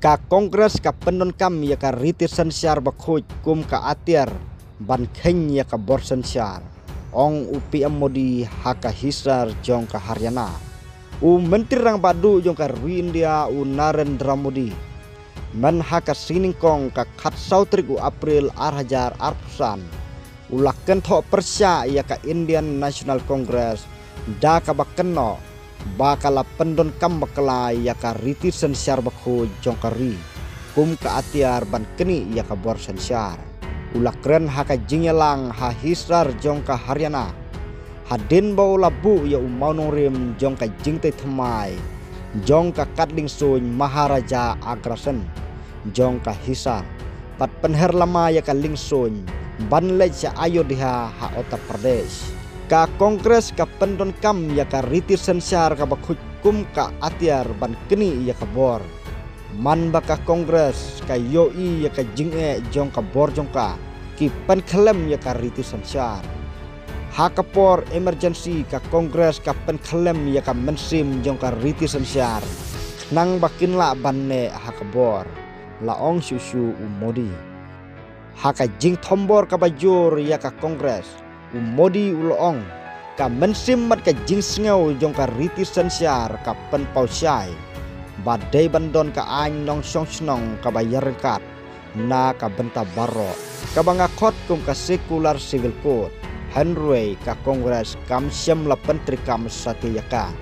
Ka kongres ka pendon kam ya ka riti sensyar bakhuj kum ka atiar ban kheng ya ka bor sensyar ong UPM Modi haka hisar jong ka Haryana u menteri rang badu jong ka Rui India u Narendra Modi men haka siningkong ka khat sautrik u April arhajar arpusan ulaken tho persya ya ka Indian National Congress da ka bakeno bakala pendon kam bakala ya ka riti sensyar bakhu jongkari kum ka atiar ban keni ya ka bor sensyar ulakren haka jingelang ha hisar jongka Haryana hadin bau labu ya umaunong rim jongka jingte thmai jongka katling suny Maharaja Agrasen jongka hisar pat penher lama ya ka lingsuny ban leja Ayodhya ha Uttar Pradesh ka kongres ka pendon kam ya ka riti sensyar ka bakhuj kum ka atiar ban keni ya ka bor man baka kongres ka yoi ya ka jinge jong ka bor jong ka ki pan khlem ya ka riti sensyar ha ka por emergency ka kongres ka pan khlem ya ka mensim jong ka riti sensyar nang bakin la banne ha ka bor la ong susu Modi ha ka jing thombor ka bajur ya ka kongres Modi ulong ka mensim mat ka jing sngau jong ka riti sensyar ka pen pausyai badai bandon ka any nong song snong ka bayar kat na ka benta baro ka bangakot kum ka sekular civil code Henry ka kongres kam syam la pentri kam satiyaka